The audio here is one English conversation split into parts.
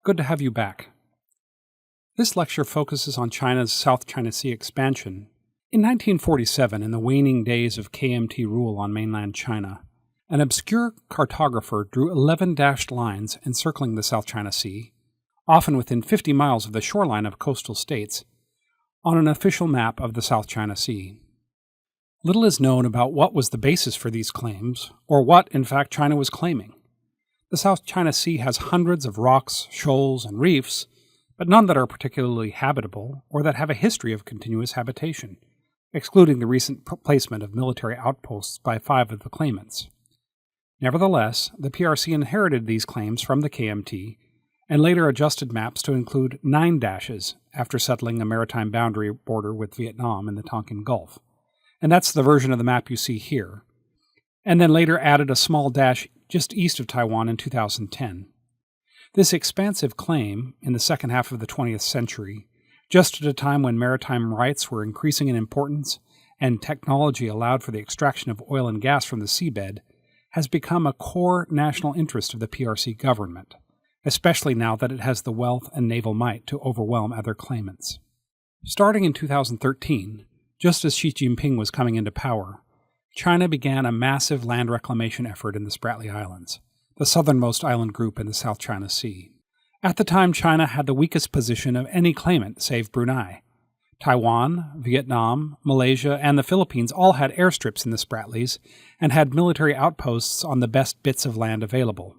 Good to have you back. This lecture focuses on China's South China Sea expansion. In 1947, in the waning days of KMT rule on mainland China, an obscure cartographer drew 11 dashed lines encircling the South China Sea, often within 50 miles of the shoreline of coastal states, on an official map of the South China Sea. Little is known about what was the basis for these claims, or what, in fact, China was claiming. The South China Sea has hundreds of rocks, shoals, and reefs, but none that are particularly habitable or that have a history of continuous habitation, excluding the recent placement of military outposts by 5 of the claimants. Nevertheless, the PRC inherited these claims from the KMT and later adjusted maps to include 9 dashes after settling a maritime boundary border with Vietnam in the Tonkin Gulf. And that's the version of the map you see here, and then later added a small dash just east of Taiwan in 2010. This expansive claim, in the second half of the 20th century, just at a time when maritime rights were increasing in importance and technology allowed for the extraction of oil and gas from the seabed, has become a core national interest of the PRC government, especially now that it has the wealth and naval might to overwhelm other claimants. Starting in 2013, just as Xi Jinping was coming into power, China began a massive land reclamation effort in the Spratly Islands, the southernmost island group in the South China Sea. At the time, China had the weakest position of any claimant save Brunei. Taiwan, Vietnam, Malaysia, and the Philippines all had airstrips in the Spratlys and had military outposts on the best bits of land available.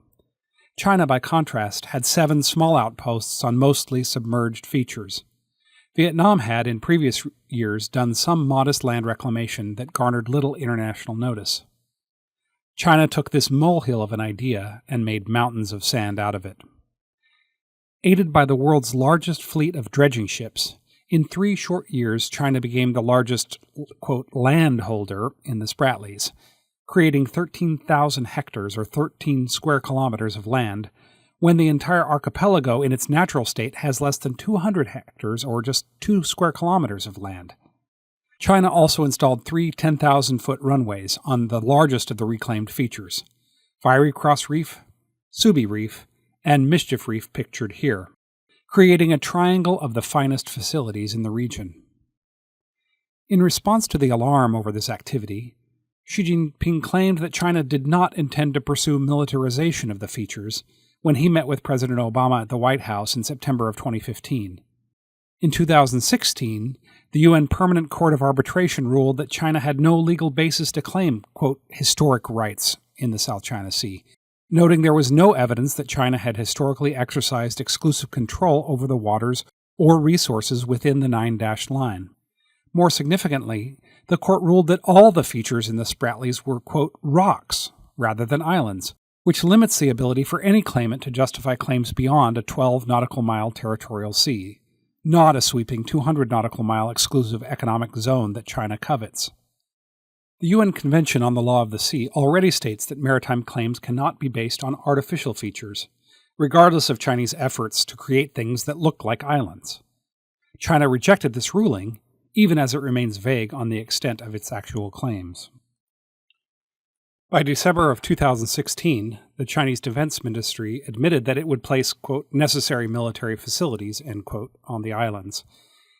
China, by contrast, had 7 small outposts on mostly submerged features. Vietnam had, in previous years, done some modest land reclamation that garnered little international notice. China took this molehill of an idea and made mountains of sand out of it. Aided by the world's largest fleet of dredging ships, in 3 short years China became the largest, quote, landholder in the Spratlys, creating 13,000 hectares or 13 square kilometers of land, when the entire archipelago in its natural state has less than 200 hectares or just 2 square kilometers of land. China also installed 3 10,000-foot runways on the largest of the reclaimed features, Fiery Cross Reef, Subi Reef, and Mischief Reef pictured here, creating a triangle of the finest facilities in the region. In response to the alarm over this activity, Xi Jinping claimed that China did not intend to pursue militarization of the features when he met with President Obama at the White House in September of 2015. In 2016, the UN Permanent Court of Arbitration ruled that China had no legal basis to claim, quote, historic rights in the South China Sea, noting there was no evidence that China had historically exercised exclusive control over the waters or resources within the 9-dashed line. More significantly, the court ruled that all the features in the Spratlys were, quote, rocks rather than islands, which limits the ability for any claimant to justify claims beyond a 12 nautical mile territorial sea, not a sweeping 200 nautical mile exclusive economic zone that China covets. The UN Convention on the Law of the Sea already states that maritime claims cannot be based on artificial features, regardless of Chinese efforts to create things that look like islands. China rejected this ruling, even as it remains vague on the extent of its actual claims. By December of 2016, the Chinese Defense Ministry admitted that it would place, quote, necessary military facilities, end quote, on the islands.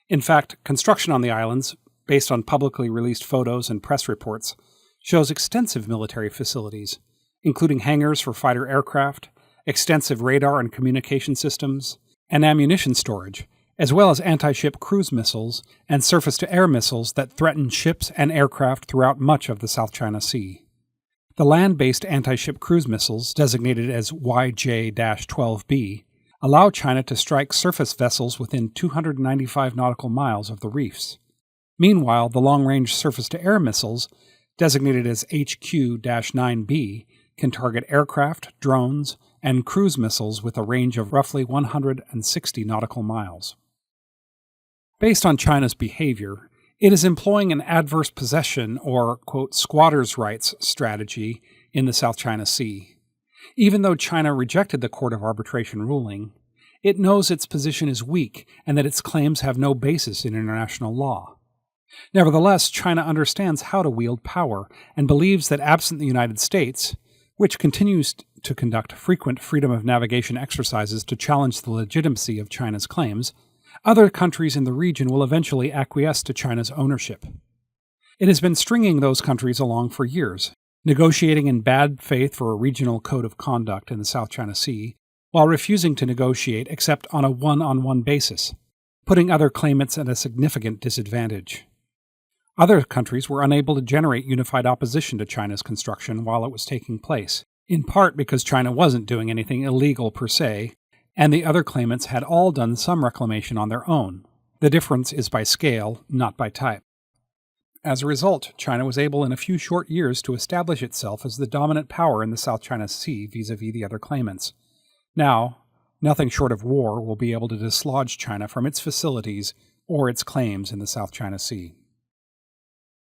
In fact, construction on the islands, based on publicly released photos and press reports, shows extensive military facilities, including hangars for fighter aircraft, extensive radar and communication systems, and ammunition storage, as well as anti-ship cruise missiles and surface-to-air missiles that threaten ships and aircraft throughout much of the South China Sea. The land-based anti-ship cruise missiles, designated as YJ-12B, allow China to strike surface vessels within 295 nautical miles of the reefs. Meanwhile, the long-range surface-to-air missiles, designated as HQ-9B, can target aircraft, drones, and cruise missiles with a range of roughly 160 nautical miles. Based on China's behavior, it is employing an adverse possession or, quote, squatters' rights strategy in the South China Sea. Even though China rejected the Court of Arbitration ruling, it knows its position is weak and that its claims have no basis in international law. Nevertheless, China understands how to wield power and believes that absent the United States, which continues to conduct frequent freedom of navigation exercises to challenge the legitimacy of China's claims, other countries in the region will eventually acquiesce to China's ownership. It has been stringing those countries along for years, negotiating in bad faith for a regional code of conduct in the South China Sea, while refusing to negotiate except on a one-on-one basis, putting other claimants at a significant disadvantage. Other countries were unable to generate unified opposition to China's construction while it was taking place, in part because China wasn't doing anything illegal per se, and the other claimants had all done some reclamation on their own. The difference is by scale, not by type. As a result, China was able in a few short years to establish itself as the dominant power in the South China Sea vis-à-vis the other claimants. Now, nothing short of war will be able to dislodge China from its facilities or its claims in the South China Sea.